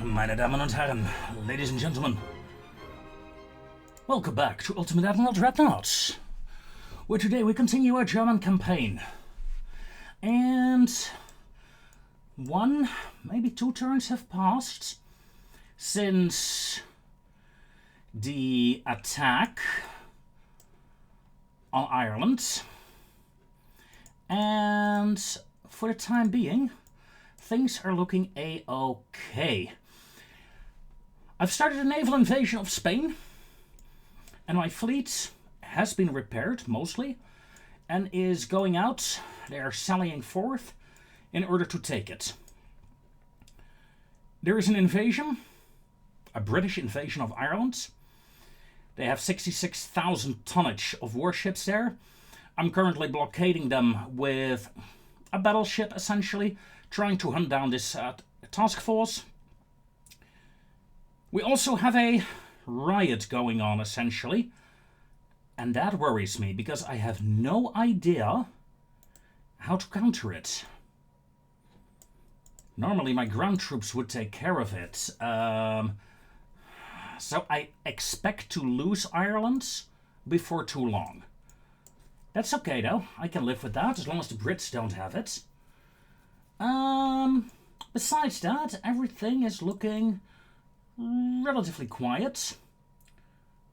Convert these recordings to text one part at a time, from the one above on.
Meine Damen und Herren, ladies and gentlemen, welcome back to Ultimate Admiral Dreadnoughts, where today we continue our German campaign. And one, maybe 2 turns have passed since the attack on Ireland, and for the time being, things are looking a-okay. I've started a naval invasion of Spain, and my fleet has been repaired, mostly, and is going out. They are sallying forth in order to take it. There is an invasion, a British invasion of Ireland. They have 66,000 tonnage of warships there. I'm currently blockading them with a battleship, essentially, trying to hunt down this task force. We also have a riot going on, essentially, and that worries me because I have no idea how to counter it. Normally my ground troops would take care of it, so I expect to lose Ireland before too long. That's okay though, I can live with that as long as the Brits don't have it. Besides that, everything is looking relatively quiet.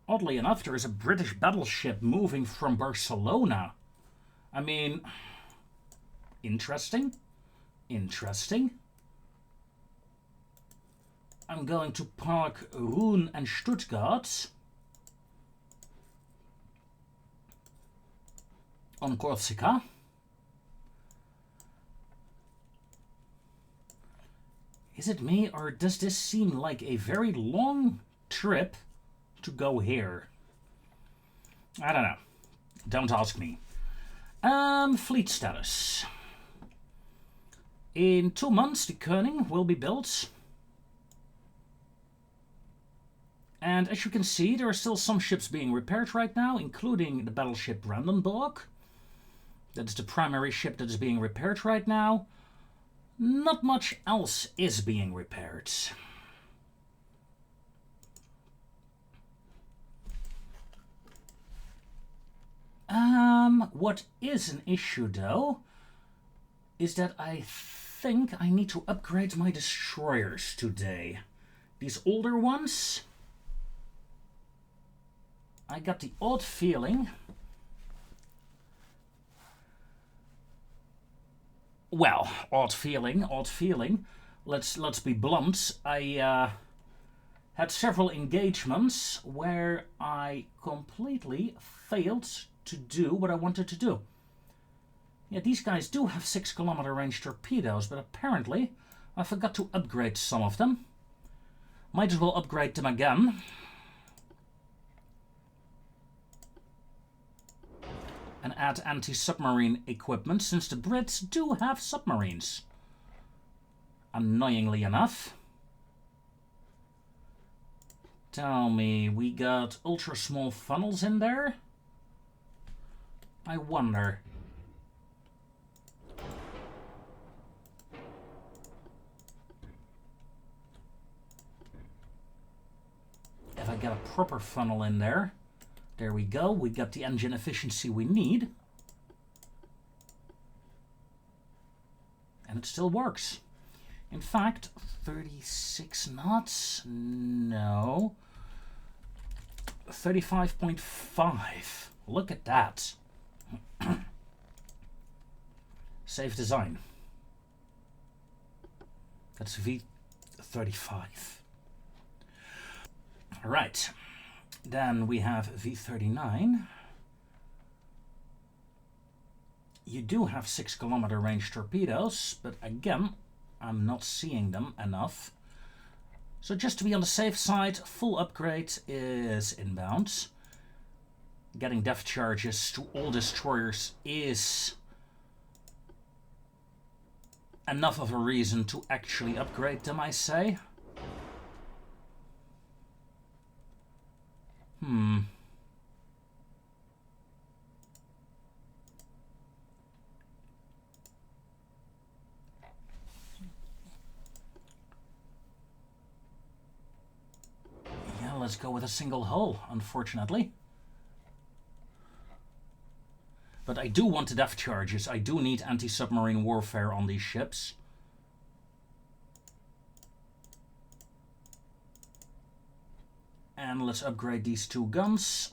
Oddly enough, there is a British battleship moving from Barcelona. I mean, interesting. Interesting. I'm going to park Rouen and Stuttgart on Corsica. Is it me, or does this seem like a very long trip to go here? I don't know. Don't ask me. Fleet status. In 2 months, the Koning will be built. And as you can see, there are still some ships being repaired right now, including the battleship Brandenburg. That is the primary ship that is being repaired right now. Not much else is being repaired. What is an issue, though, is that I think I need to upgrade my destroyers today. These older ones, I got the odd feeling. Well, odd feeling. Let's be blunt. I had several engagements where I completely failed to do what I wanted to do. Yeah, these guys do have 6-kilometer range torpedoes, but apparently I forgot to upgrade some of them. Might as well upgrade them again. And add anti-submarine equipment, since the Brits do have submarines. Annoyingly enough. Tell me, we got ultra-small funnels in there? I wonder. If I get a proper funnel in there. There we go, we got the engine efficiency we need. And it still works. In fact, 36 knots? No. 35.5. Look at that. Save design. That's V35. All right. Then we have V39. You do have 6-kilometer range torpedoes, but again, I'm not seeing them enough. So just to be on the safe side, full upgrade is inbound. Getting depth charges to all destroyers is enough of a reason to actually upgrade them, I say. Yeah, let's go with a single hull, unfortunately. But I do want the depth charges. I do need anti-submarine warfare on these ships. And let's upgrade these 2 guns.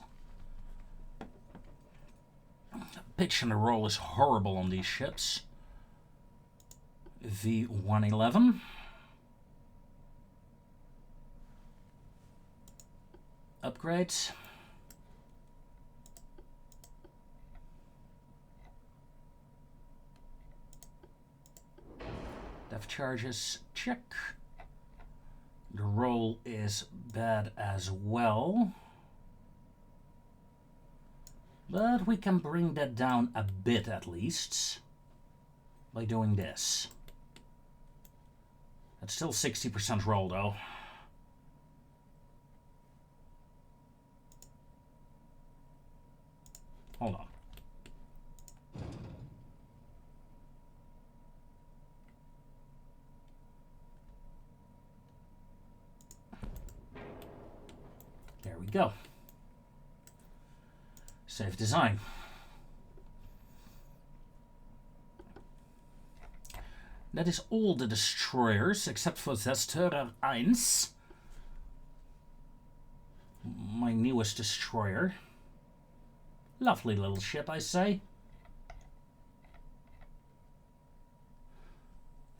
Pitch and the roll is horrible on these ships. V111. Upgrade. Depth charges, check. The roll is bad as well. But we can bring that down a bit at least by doing this. That's still 60% roll though. Hold on. There we go. Save design. That is all the destroyers except for Zerstörer 1. My newest destroyer. Lovely little ship, I say.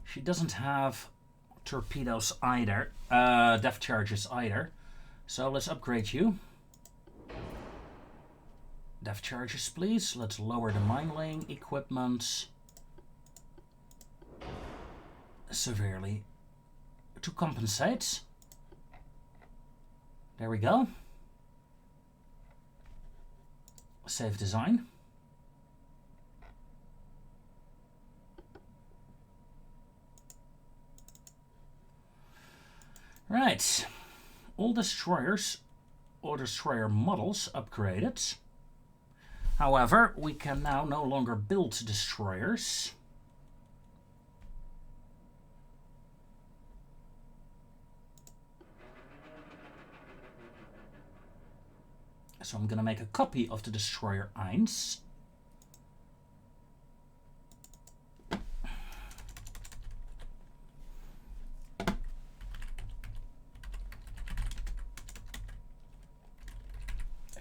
She doesn't have torpedoes either, depth charges either. So let's upgrade you. Depth charges, please. Let's lower the mine laying equipment severely to compensate. There we go. Save design. Right. All destroyers or destroyer models upgraded. However, we can now no longer build destroyers. So I'm going to make a copy of the destroyer 1.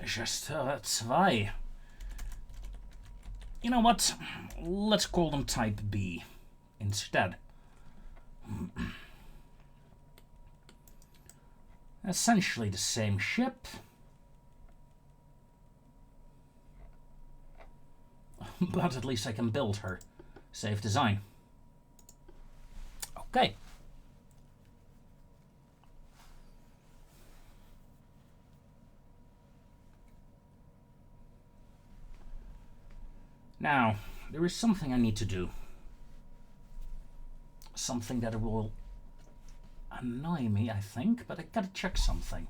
Zerstörer 2. You know what? Let's call them Type B instead. Essentially the same ship. But at least I can build her. Save design. Okay. Now, there is something I need to do. Something that will annoy me, I think, but I gotta check something.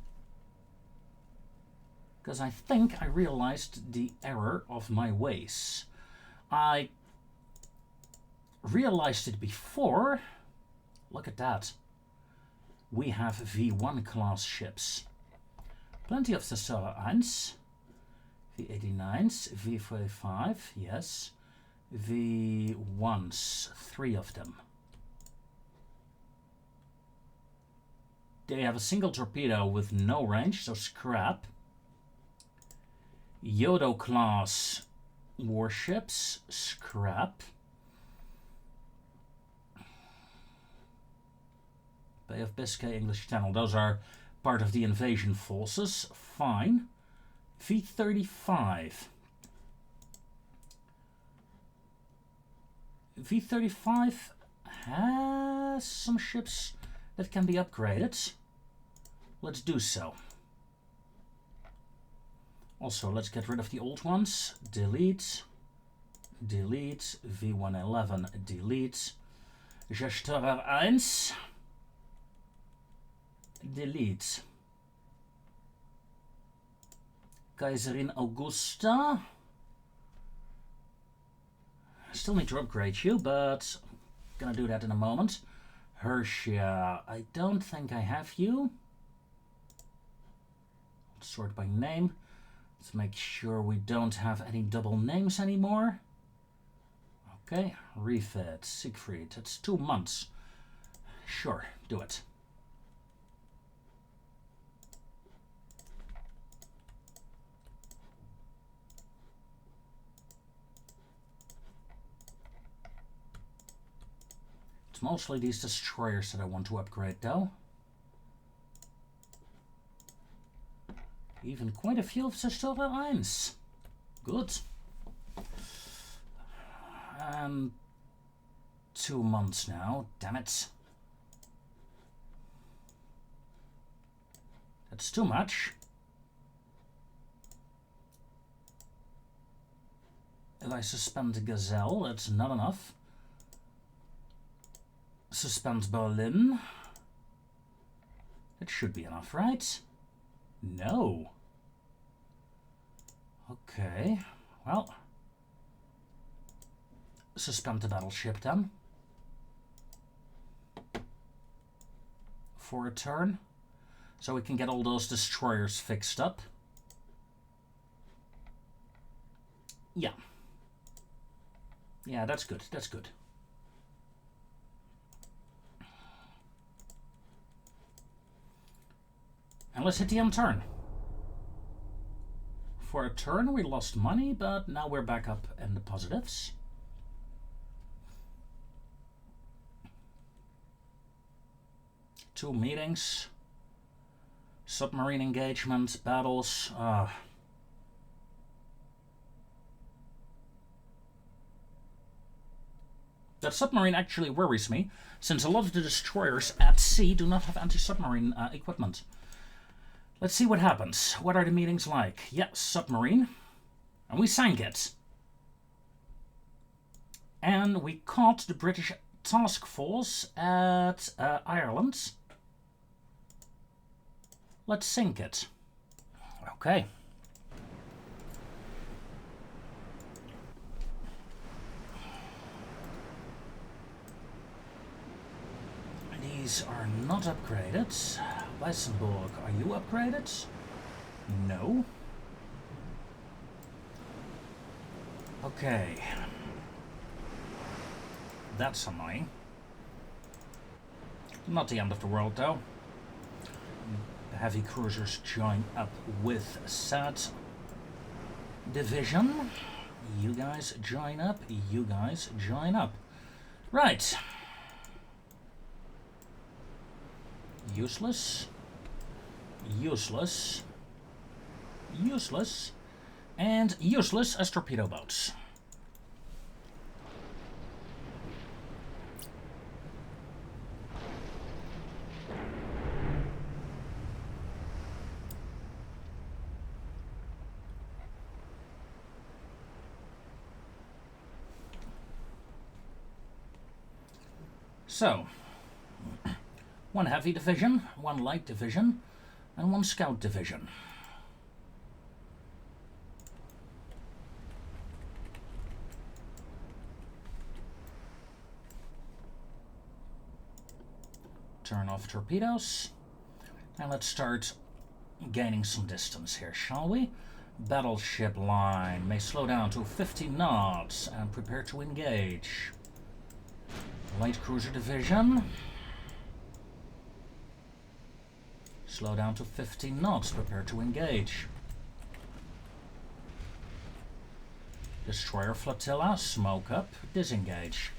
Because I think I realized the error of my ways. I realized it before. Look at that. We have V1 class ships. Plenty of Zerstörer 1. V89s, V45, yes. V1s, 3 of them. They have a single torpedo with no range, so scrap. Yodo class warships, scrap. Bay of Biscay, English Channel, those are part of the invasion forces, fine. V35. V35 has some ships that can be upgraded. let's do so. Also, let's get rid of the old ones. Delete. Delete. V111. Delete. Zerstörer 1. Delete. Kaiserin Augusta. I still need to upgrade you, but I'm gonna do that in a moment. Hershia, I don't think I have you. Let's sort by name. Let's make sure we don't have any double names anymore. Okay, refit, Siegfried, that's 2 months. Sure, do it. It's mostly these destroyers that I want to upgrade though. Even quite a few of Zerstörer 1. Good. And 2 months now, damn it. That's too much. If I suspend the Gazelle, that's not enough. Suspend Berlin. That should be enough, right? No. Okay, well. Suspend the battleship then. For a turn. So we can get all those destroyers fixed up. Yeah. Yeah, that's good, that's good. And let's hit the end turn. For a turn we lost money, but now we're back up in the positives. Two meetings. Submarine engagement, battles. That submarine actually worries me, since a lot of the destroyers at sea do not have anti-submarine equipment. Let's see what happens. What are the meetings like? Yeah, submarine. And we sank it. And we caught the British task force at Ireland. Let's sink it. Okay. These are not upgraded. Weissenburg, are you upgraded? No. Okay. That's annoying. Not the end of the world though. The heavy cruisers join up with said division. You guys join up. You guys join up. Right. Useless. Useless. Useless. And useless as torpedo boats. So, one heavy division, one light division, and one scout division. Turn off torpedoes, and let's start gaining some distance here, shall we? Battleship line may slow down to 50 knots and prepare to engage. Light cruiser division. Slow down to 15 knots, prepare to engage. Destroyer flotilla, smoke up, disengage.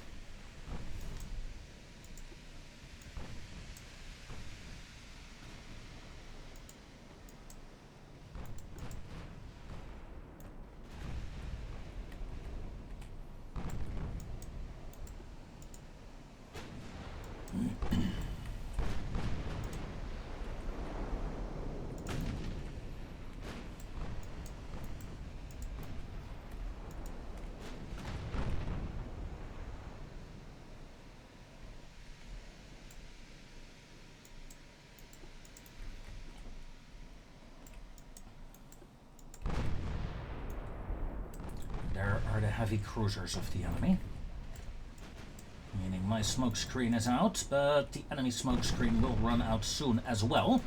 heavy cruisers of the enemy. Meaning my smoke screen is out, but the enemy smoke screen will run out soon as well.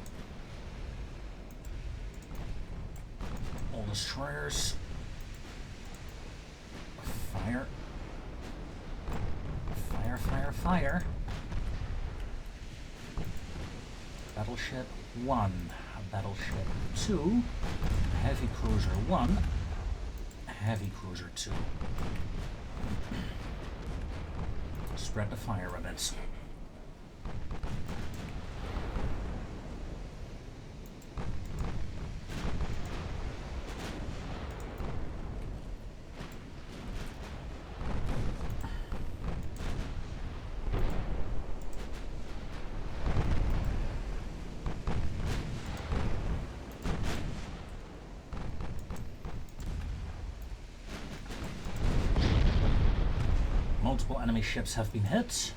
All destroyers. Fire. Fire, fire, fire. Battleship 1, Battleship 2, Heavy Cruiser 1, Heavy Cruiser 2. Spread the fire a bit. Multiple enemy ships have been hit.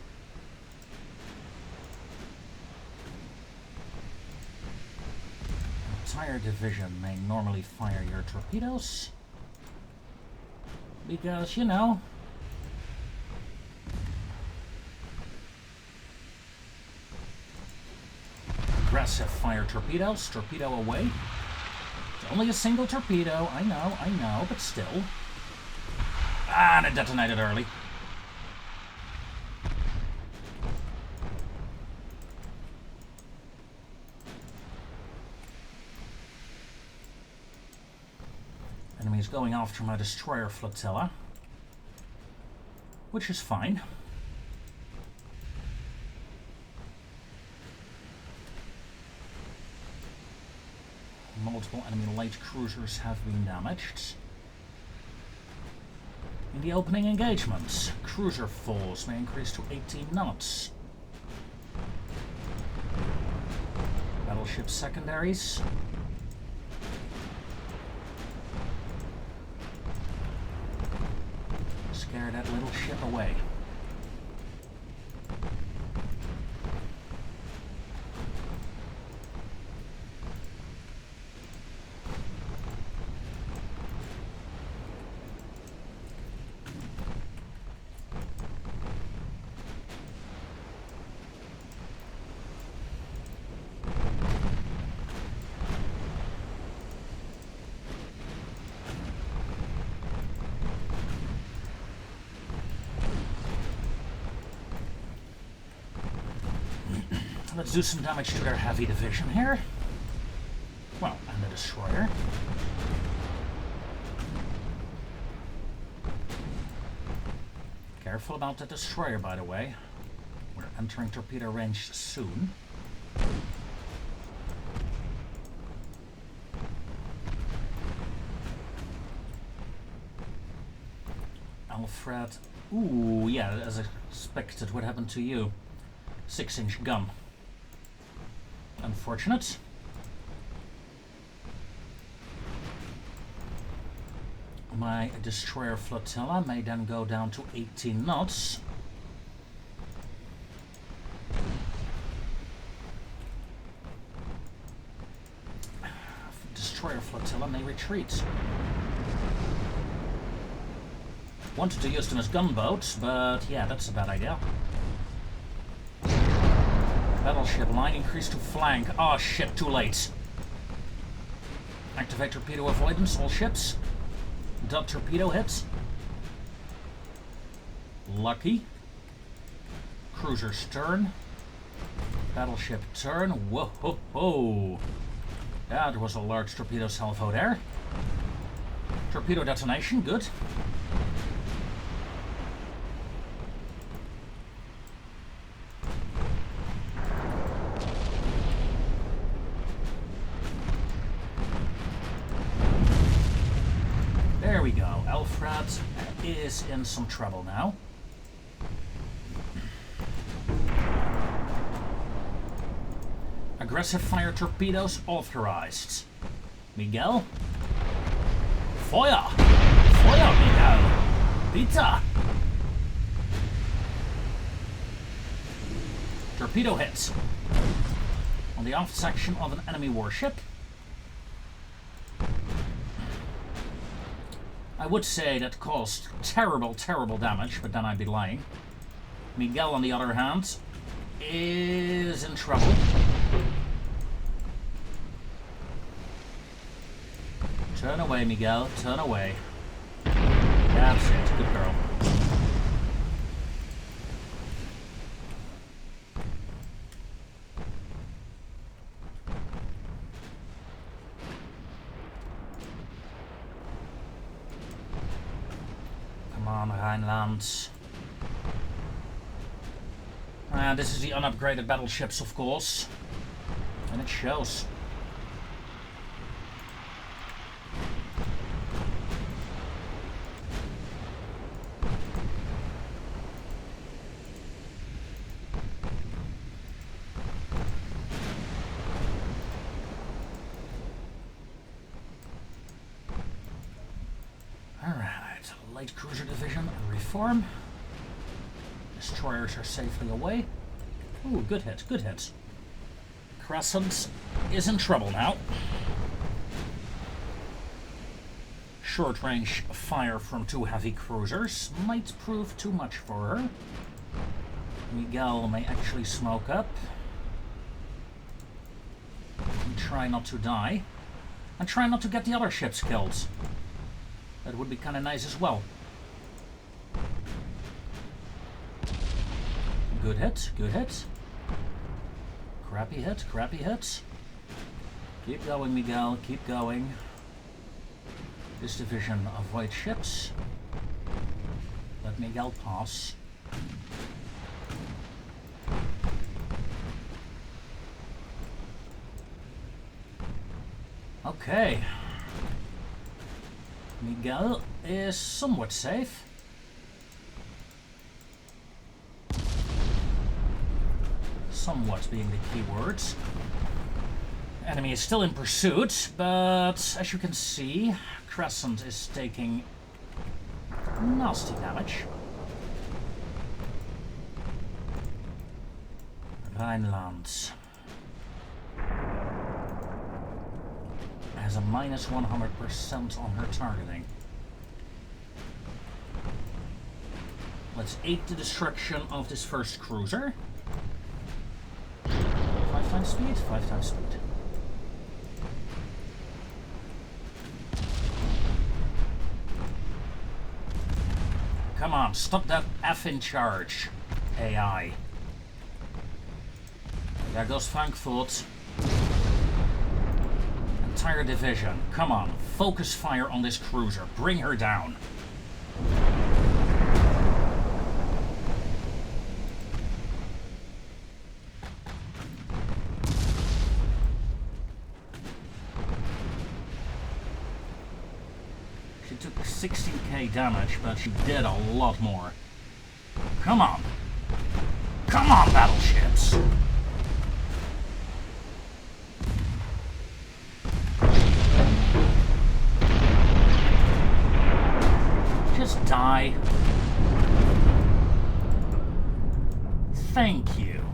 Entire division may normally fire your torpedoes. Because, you know, aggressive fire torpedoes, torpedo away. It's only a single torpedo, I know, but still. Ah, and it detonated early. Enemies going after my destroyer flotilla, which is fine. Multiple enemy light cruisers have been damaged. In the opening engagements, cruiser falls may increase to 18 knots. Battleship secondaries. Scare that little ship away. Let's do some damage to their heavy division here. Well, and the destroyer. Careful about the destroyer, by the way. We're entering torpedo range soon. Alfred. Ooh, yeah, as expected. What happened to you? 6-inch gun. Unfortunate. My destroyer flotilla may then go down to 18 knots. Destroyer flotilla may retreat. Wanted to use them as gunboats, but yeah, that's a bad idea. Battleship line increased to flank. Oh shit, too late. Activate torpedo avoidance, all ships. Dot torpedo hits. Lucky. Cruiser stern. Battleship turn. Whoa ho ho. Yeah, there was a large torpedo salvo there. Torpedo detonation, good. There we go. Alfred is in some trouble now. Aggressive fire torpedoes authorized. Miguel? Feuer! Feuer, Miguel! Bitte! Torpedo hits on the aft section of an enemy warship. I would say that caused terrible, terrible damage, but then I'd be lying. Miguel, on the other hand, is in trouble. Turn away, Miguel. Turn away. That's it. Good girl. Come on, Rhineland. This is the unupgraded battleships, of course. And it shows. Alright, light cruiser division reform. Destroyers are safely away. Ooh, good hit, good hit. Crescent is in trouble now. Short range fire from 2 heavy cruisers might prove too much for her. Miguel may actually smoke up. And try not to die. And try not to get the other ships killed. That would be kind of nice as well. Good hit, good hit. Crappy hit, crappy hit. Keep going, Miguel, keep going. This division avoid ships. Let Miguel pass. Okay. Miguel is somewhat safe. Somewhat being the key words. Enemy is still in pursuit, but as you can see, Crescent is taking nasty damage. Rhineland has a minus 100% on her targeting. Let's aid the destruction of this first cruiser. 5 times speed, 5 times speed. Come on, stop that F in charge, AI. There goes Frankfurt. Entire division, come on, focus fire on this cruiser, bring her down. She took 16k damage, but she did a lot more. Come on. Come on, battleships. Just die. Thank you.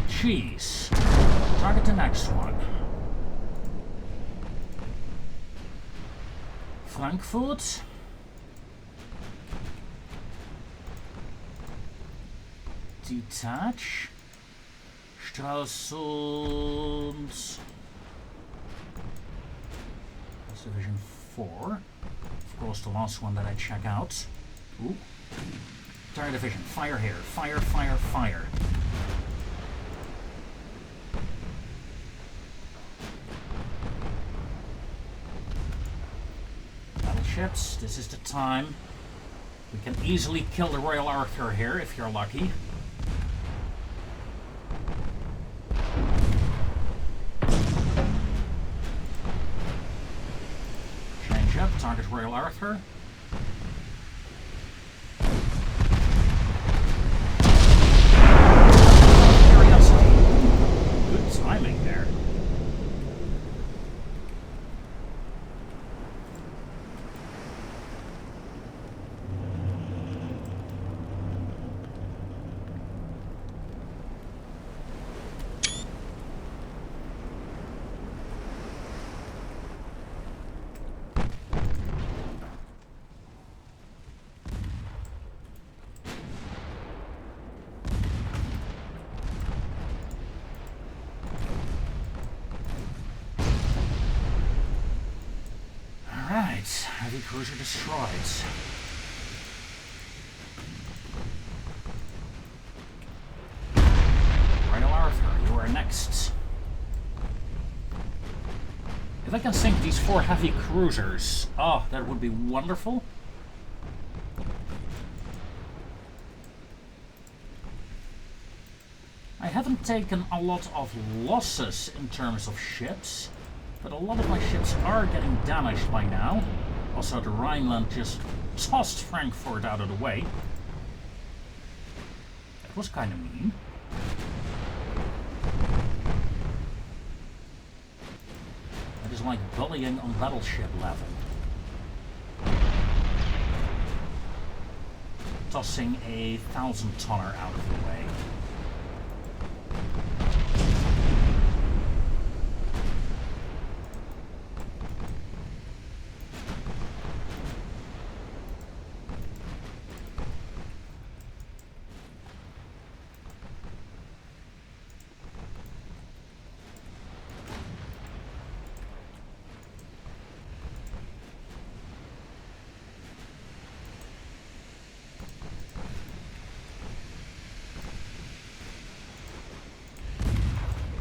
Jeez. Target the next one. Frankfurt. Detach. Stralsund. That's Division 4. Of course, the last one that I check out. Ooh. Entire division. Fire here. Fire, fire, fire. Battleships, this is the time. We can easily kill the Royal Arthur here if you're lucky. Change up, target Royal Arthur. Curiosity. Good timing there. heavy cruiser destroyed. Royal Arthur, you are next. If I can sink these 4 heavy cruisers, oh, that would be wonderful. I haven't taken a lot of losses in terms of ships, but a lot of my ships are getting damaged by now. Also, the Rhineland just tossed Frankfurt out of the way. That was kind of mean. That is like bullying on Battleship level. Tossing a 1,000-tonner out of the way.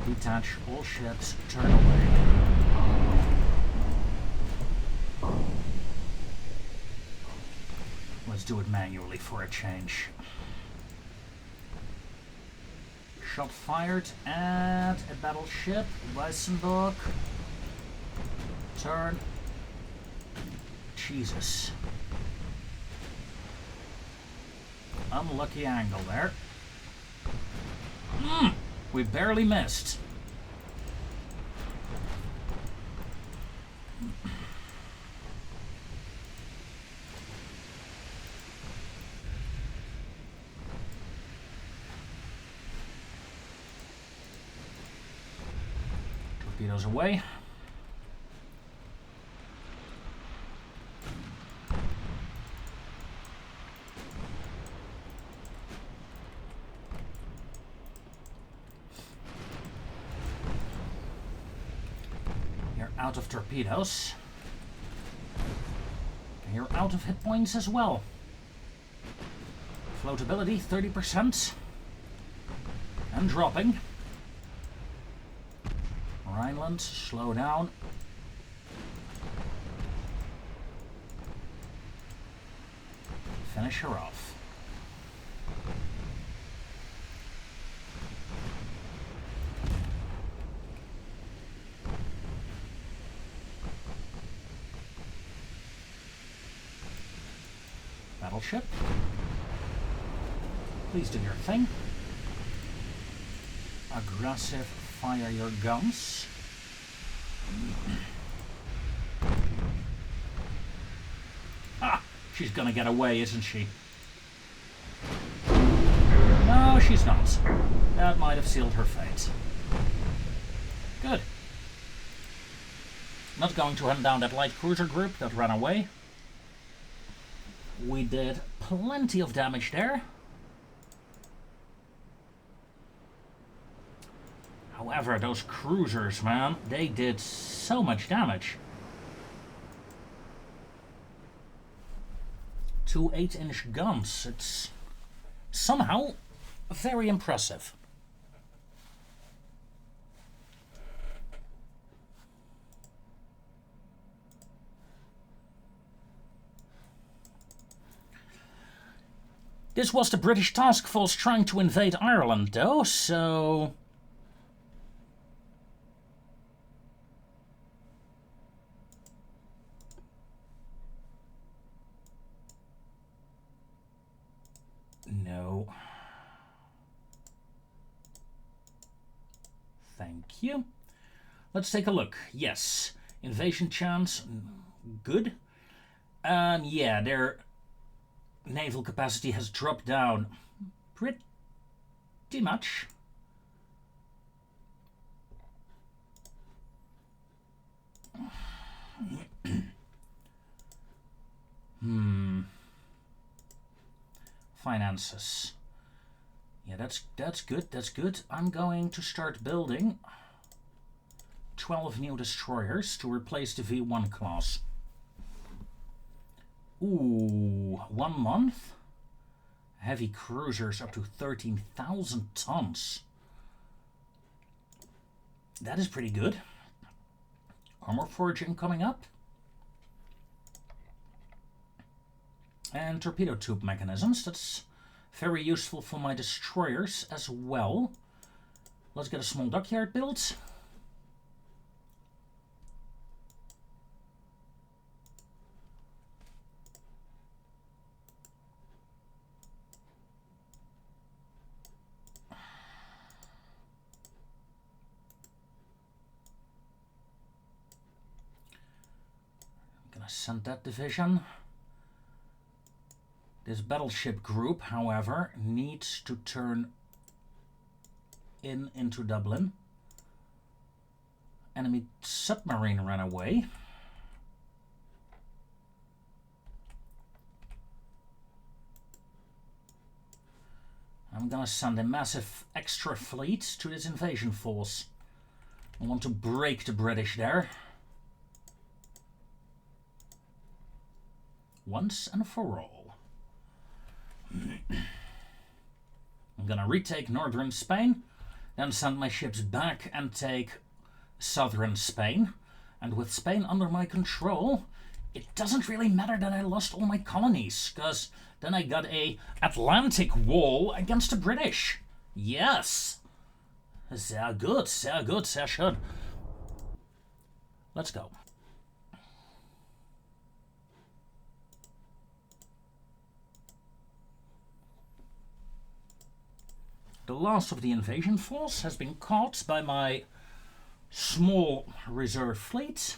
Detach all ships, turn away. Let's do it manually for a change. Shot fired at a battleship. Weissenburg. Turn. Jesus. Unlucky angle there. We barely missed. Torpedoes away. Out of torpedoes. And you're out of hit points as well. Floatability 30%. And dropping. Rhineland, slow down. Finish her off. Battleship. Please do your thing. Aggressive, fire your guns. Ah, she's gonna get away, isn't she? No, she's not. That might have sealed her fate. Good. Not going to hunt down that light cruiser group that ran away. We did plenty of damage there. However, those cruisers, man, they did so much damage. 2 8-inch guns. It's somehow very impressive. This was the British task force trying to invade Ireland, though, so... No. Thank you. Let's take a look. Yes. Invasion chance. Good. Yeah, their naval capacity has dropped down pretty much. Finances. Yeah, that's good. That's good. I'm going to start building 12 new destroyers to replace the V1 class. Ooh, 1 month. Heavy cruisers up to 13,000 tons. That is pretty good. Armor forging coming up. And torpedo tube mechanisms. That's very useful for my destroyers as well. Let's get a small dockyard built. Send that division. This battleship group, however, needs to turn into Dublin. Enemy submarine ran away. I'm gonna send a massive extra fleet to this invasion force. I want to break the British there. Once and for all. I'm gonna retake northern Spain, then send my ships back and take southern Spain. And with Spain under my control, it doesn't really matter that I lost all my colonies, because then I got a Atlantic wall against the British. Yes! Sehr good, sehr good, sehr schön. Let's go. The last of the invasion force has been caught by my small reserve fleet.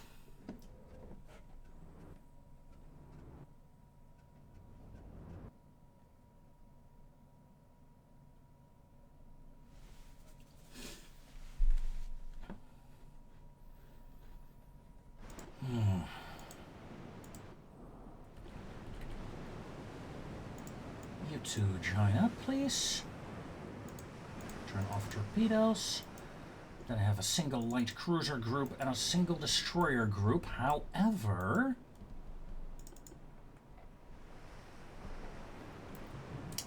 You two join up, please. Turn off torpedoes. Then I have a single light cruiser group and a single destroyer group. However,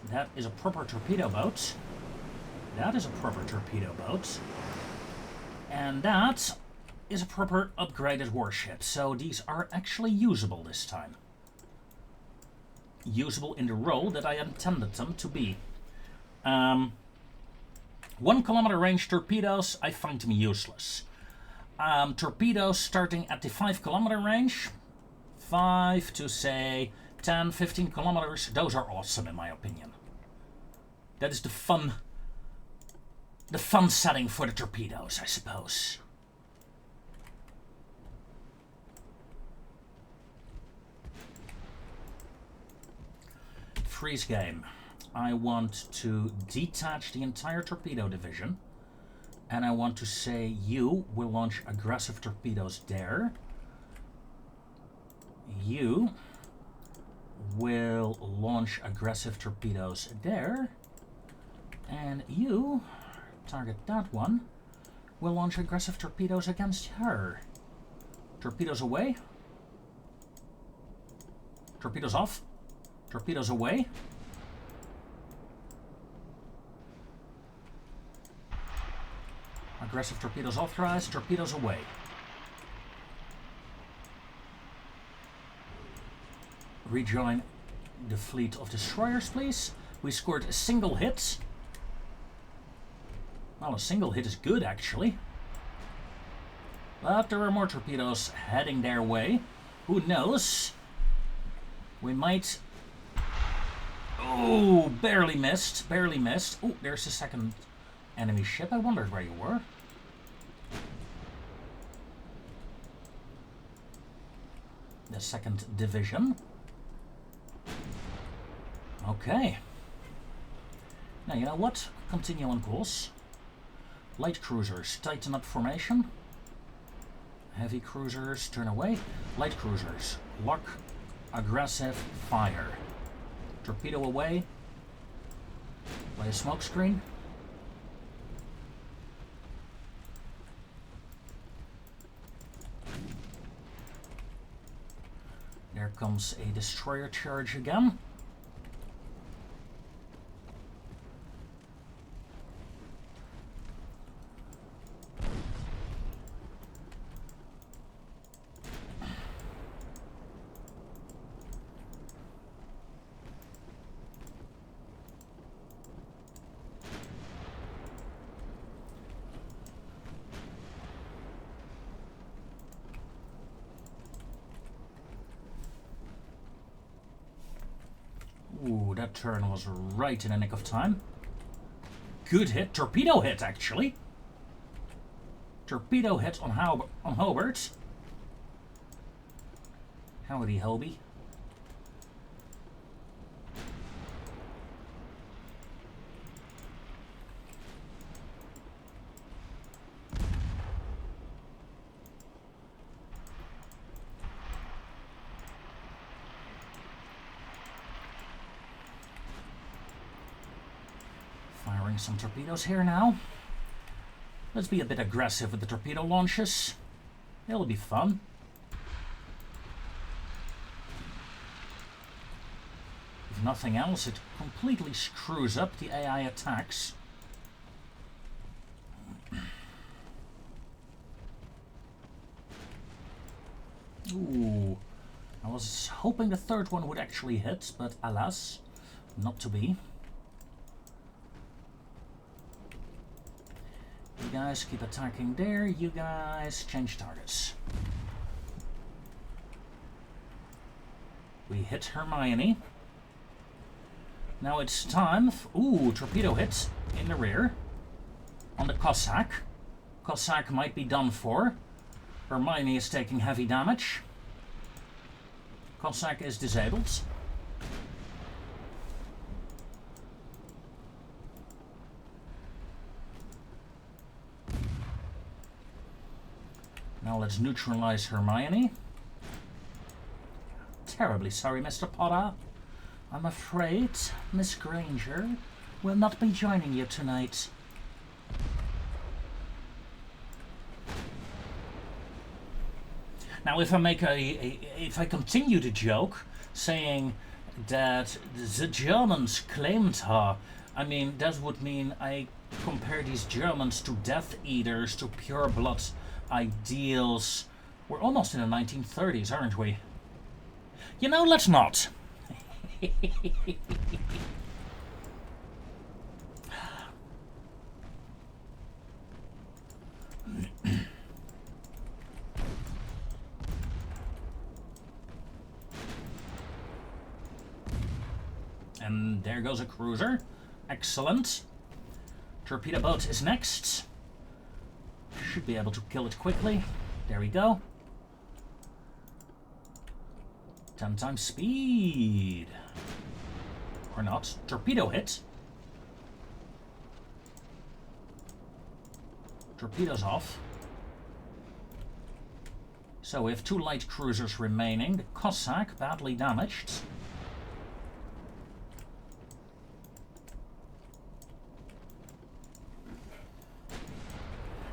that is a proper torpedo boat. That is a proper torpedo boat. And that is a proper upgraded warship. So these are actually usable this time. Usable in the role that I intended them to be. 1 kilometer range torpedoes, I find them useless. Torpedoes starting at the 5 kilometer range, 5 to say 10, 15 kilometers, those are awesome in my opinion. That is the fun setting for the torpedoes, I suppose. Freeze game. I want to detach the entire torpedo division, and I want to say you will launch aggressive torpedoes there. You will launch aggressive torpedoes there, and you, target that one, will launch aggressive torpedoes against her. Torpedoes away. Torpedoes off. Torpedoes away. Aggressive torpedoes authorized, torpedoes away. Rejoin the fleet of destroyers, please. We scored a single hit. Well, a single hit is good, actually. But there are more torpedoes heading their way. Who knows? We might... Oh, barely missed, barely missed. Oh, there's a second enemy ship. I wondered where you were. The second division. Okay. Now, you know what? Continue on course. Light cruisers, tighten up formation. Heavy cruisers, turn away. Light cruisers, lock, aggressive, fire. Torpedo away. Lay a smoke screen. They're There comes a destroyer charge again. Ooh, that turn was right in the nick of time. Good hit. Torpedo hit, actually. Torpedo hit on Hobart. Howdy, Hobie. Firing some torpedoes here now. Let's be a bit aggressive with the torpedo launches. It'll be fun. If nothing else, it completely screws up the AI attacks. Ooh. I was hoping the third one would actually hit, but alas, not to be. You guys keep attacking there. You guys change targets. We hit Hermione. Now it's time. Ooh, torpedo hit in the rear on the Cossack. Cossack might be done for. Hermione is taking heavy damage. Cossack is disabled. Now let's neutralize Hermione. Terribly sorry, Mr. Potter. I'm afraid Miss Granger will not be joining you tonight. Now, if I continue the joke, saying that the Germans claimed her, I mean, that would mean I compare these Germans to Death Eaters, to pure blood ideals. We're almost in the 1930s, aren't we? You know, let's not. And there goes a cruiser. Excellent. Torpedo boat is next. Should be able to kill it quickly. There we go. 10 times speed. Or not. Torpedo hit. Torpedoes off. So we have 2 light cruisers remaining. The Cossack badly damaged.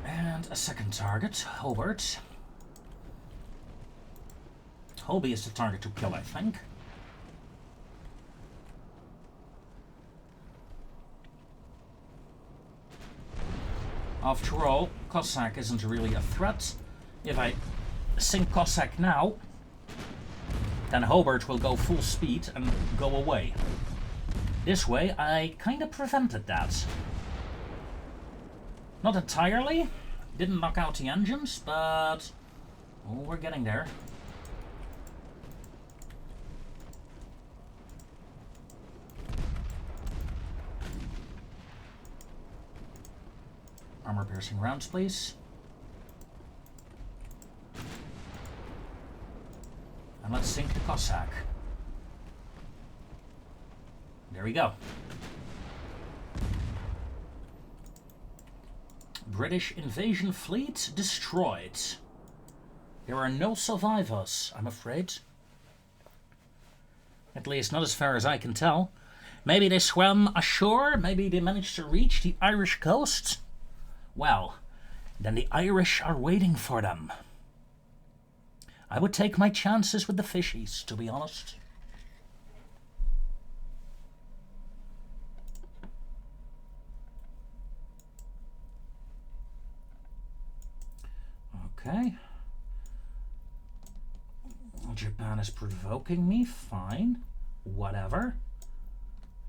And a second target, Hobart. Hobie is the target to kill, I think. After all, Cossack isn't really a threat. If I sink Cossack now, then Hobart will go full speed and go away. This way, I kind of prevented that. Not entirely. Didn't knock out the engines, but oh, we're getting there. Armor-piercing rounds, please. And let's sink the Cossack. There we go. British invasion fleet destroyed. There are no survivors, I'm afraid. At least not as far as I can tell. Maybe they swam ashore, maybe they managed to reach the Irish coast. Well, then the Irish are waiting for them. I would take my chances with the fishies, to be honest. Okay. Japan is provoking me. Fine. Whatever.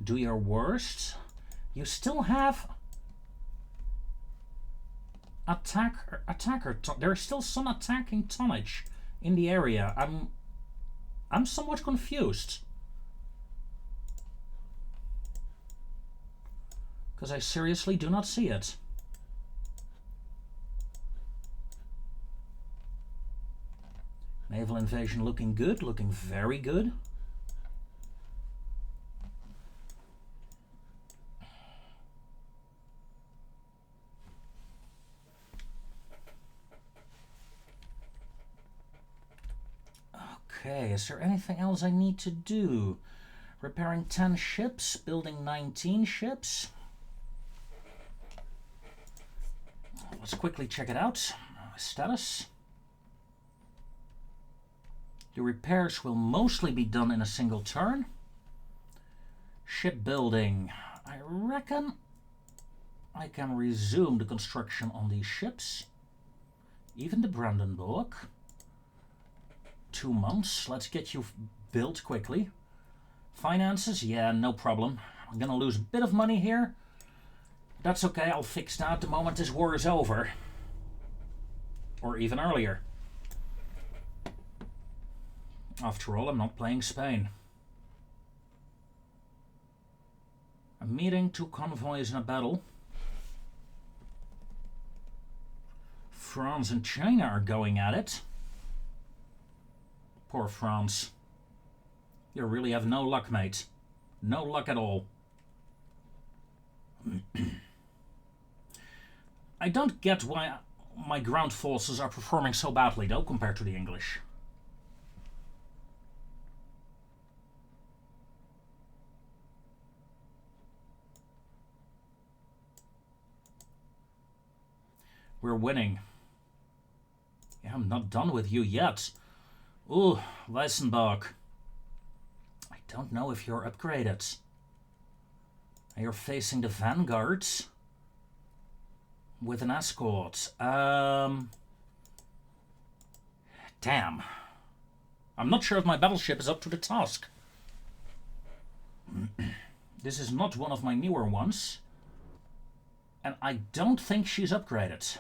Do your worst. You still have attacker. There's still some attacking tonnage in the area. I'm somewhat confused. Because I seriously do not see it. Naval invasion looking good, looking very good. Okay, is there anything else I need to do? Repairing 10 ships, building 19 ships. Let's quickly check it out. Status. The repairs will mostly be done in a single turn. Shipbuilding. I reckon I can resume the construction on these ships. Even the Brandenburg. 2 months. Let's get you built quickly. Finances, yeah, no problem. I'm gonna lose a bit of money here. That's okay, I'll fix that the moment this war is over. Or even earlier. After all, I'm not playing Spain. I'm meeting 2 convoys in a battle. France and China are going at it. Poor France. You really have no luck, mate. No luck at all. I don't get why my ground forces are performing so badly, though, compared to the English. We're winning. Yeah, I'm not done with you yet. Ooh, Weissenbach. I don't know if you're upgraded. You're facing the vanguards with an escort. Damn. I'm not sure if my battleship is up to the task. This is not one of my newer ones. And I don't think she's upgraded.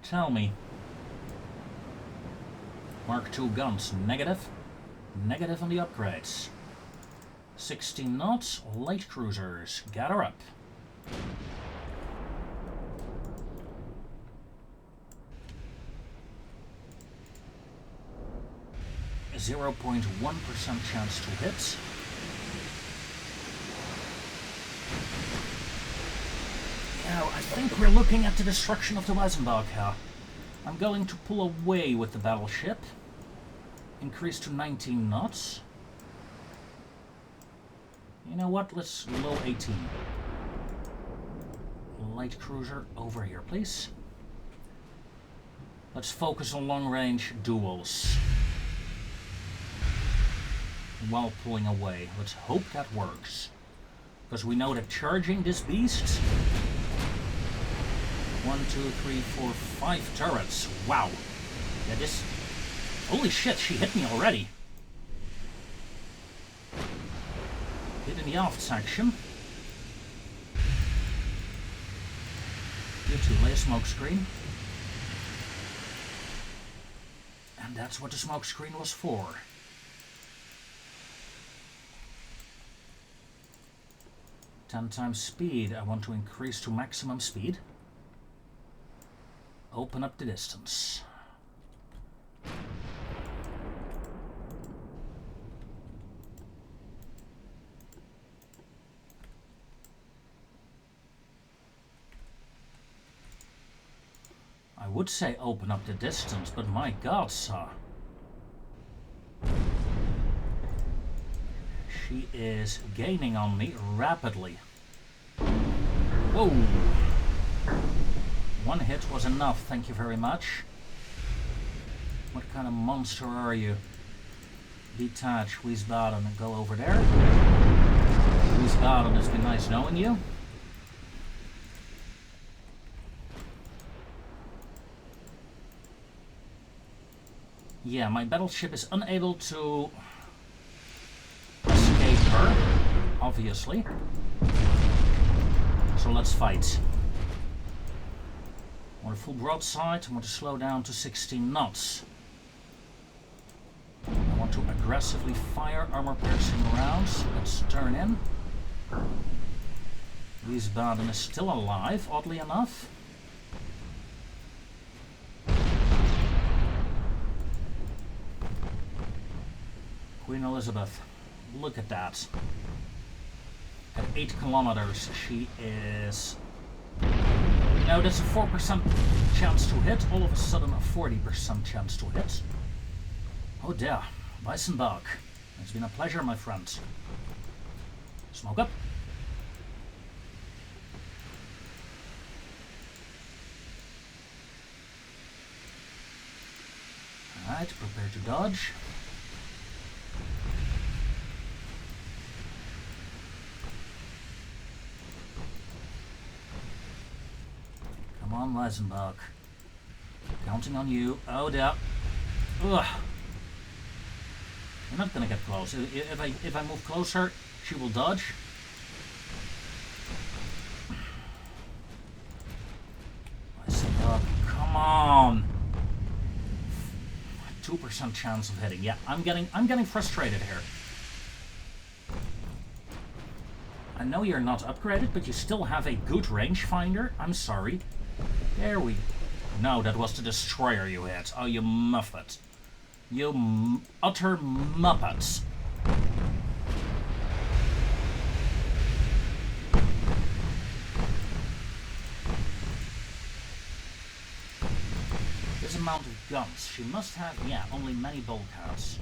Tell me. Mark II guns, negative. Negative on the upgrades. 16 knots, light cruisers, gather up. A 0.1% chance to hit. Now, I think we're looking at the destruction of the Weissenbach here. I'm going to pull away with the battleship. Increase to 19 knots. You know what? Let's low 18. Light cruiser over here, please. Let's focus on long-range duels. While pulling away. Let's hope that works. Because we know that charging this beast... 1, 2, 3, 4, 5 turrets. Wow. Yeah, this... Holy shit, she hit me already. Hit in the aft section. You two, lay a smoke screen. And that's what the smoke screen was for. Ten times speed. I want to increase to maximum speed. Open up the distance. I would say open up the distance, but my god, sir. She is gaining on me rapidly. Whoa! One hit was enough, thank you very much. What kind of monster are you? Detach, Wiesbaden, and go over there. Wiesbaden, it's been nice knowing you. Yeah, my battleship is unable to escape her, obviously. So let's fight. I want a full broadside, I want to slow down to 16 knots. I want to aggressively fire armor-piercing rounds. Let's turn in. Wiesbaden is still alive, oddly enough. Queen Elizabeth, look at that. At 8 kilometers, she is... Now that's a 4% chance to hit, all of a sudden a 40% chance to hit. Oh dear, Weissenbach. It's been a pleasure, my friend. Smoke up. Alright, prepare to dodge. Come on, Weisenbach. Counting on you. Oh dear. Ugh. You're not gonna get close. If I move closer, she will dodge. Weisenbach, come on. 2% chance of hitting. Yeah, I'm getting frustrated here. I know you're not upgraded, but you still have a good rangefinder. I'm sorry. There we... No, that was the destroyer you hit. Oh, you muppet. You utter muppets. This amount of guns. She must have, yeah, only many bulkheads.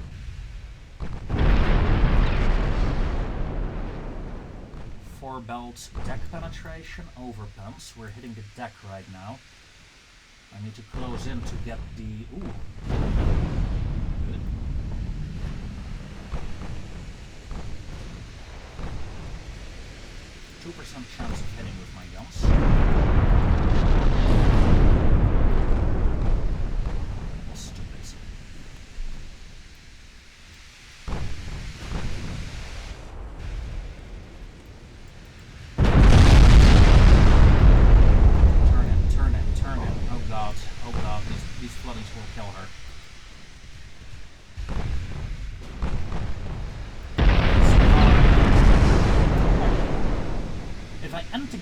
Four belt deck penetration, overpumps. We're hitting the deck right now. I need to close in to get the... Ooh. Good. % chance of hitting with my guns.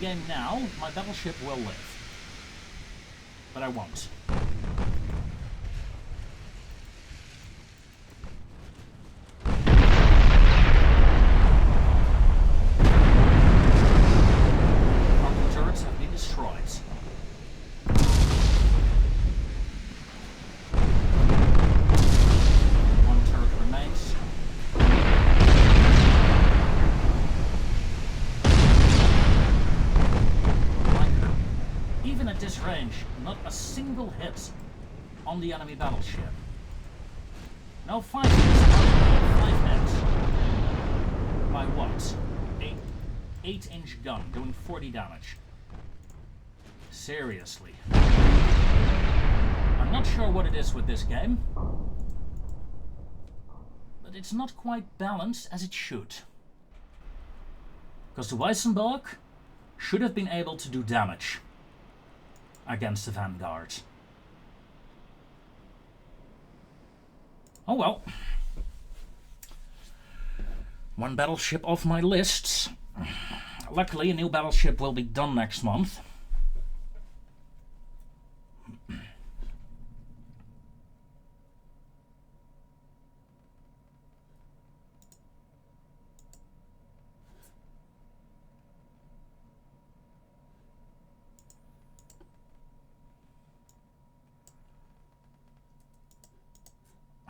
Game now, my battleship will live. But I won't. Frontal turrets have been destroyed. One turret remains. Even at this range, not a single hit on the enemy battleship. No 5 hits, 5 hits. By what? A 8-inch gun doing 40 damage. Seriously. I'm not sure what it is with this game, but it's not quite balanced as it should. Because the Weissenbach should have been able to do damage against the Vanguard. Oh well. One battleship off my lists. Luckily, a new battleship will be done next month.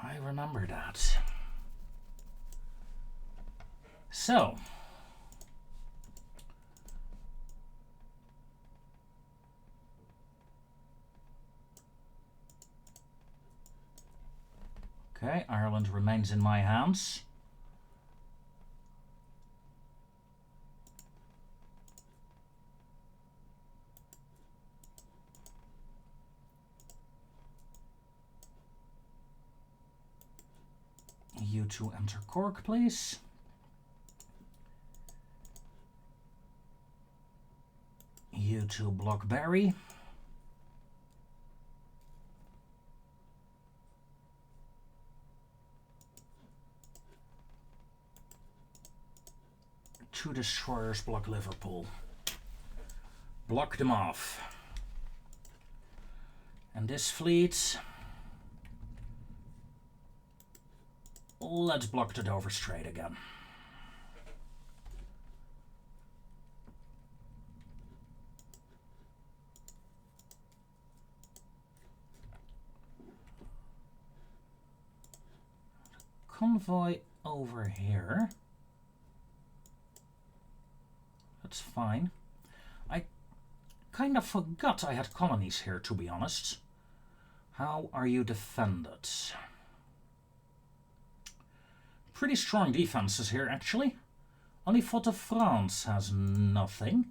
I remember that. So, okay, Ireland remains in my hands. You two enter Cork, please. You two block Barry. Two destroyers block Liverpool. Block them off. And this fleet, let's block the Dover Strait again. Convoy over here. That's fine. I kind of forgot I had colonies here, to be honest. How are you defended? Pretty strong defenses here, actually. Only Fort of France has nothing.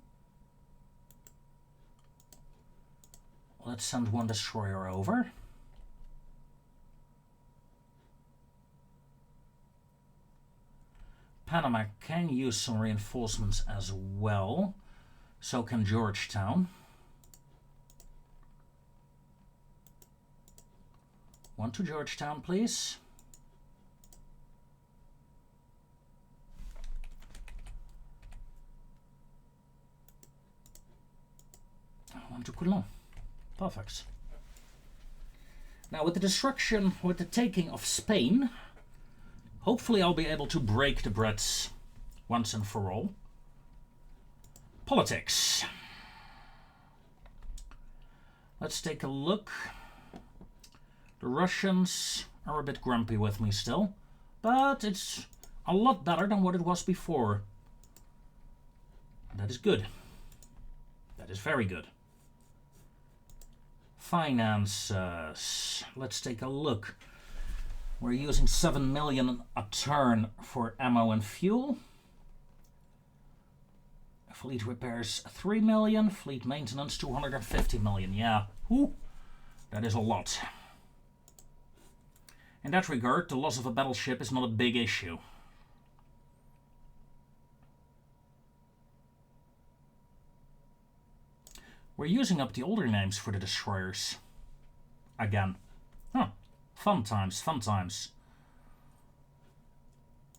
Let's send one destroyer over. Panama can use some reinforcements as well. So can Georgetown. One to Georgetown, please. One to Coulon. Perfect. Now with the destruction, with the taking of Spain, hopefully I'll be able to break the Brits once and for all. Politics. Let's take a look. The Russians are a bit grumpy with me still, but it's a lot better than what it was before. And that is good. That is very good. Finances. Let's take a look. We're using 7 million a turn for ammo and fuel. Fleet repairs 3 million. Fleet maintenance 250 million. Yeah, whew, that is a lot. In that regard, the loss of a battleship is not a big issue. We're using up the older names for the destroyers. Again. Huh. Fun times, fun times.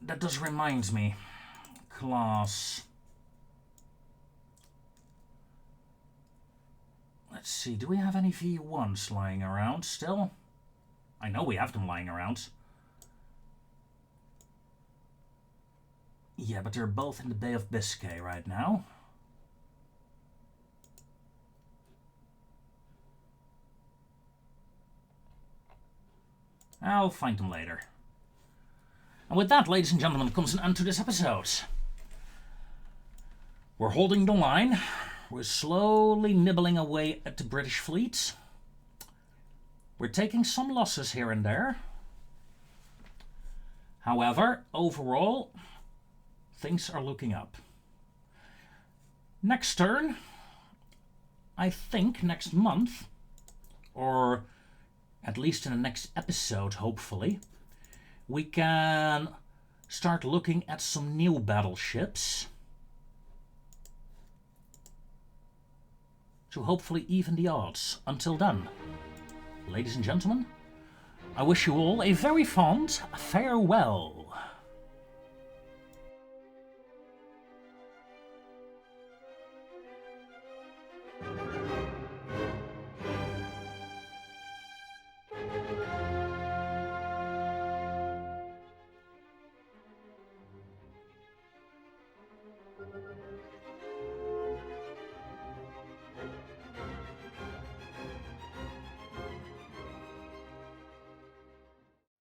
That does remind me. Class. Let's see, do we have any V1s lying around still? I know we have them lying around. Yeah, but they're both in the Bay of Biscay right now. I'll find them later. And with that, ladies and gentlemen, comes an end to this episode. We're holding the line. We're slowly nibbling away at the British fleet. We're taking some losses here and there. However, overall, things are looking up. Next turn, I think next month, or at least in the next episode, hopefully, we can start looking at some new battleships to hopefully even the odds. Until then, ladies and gentlemen, I wish you all a very fond farewell.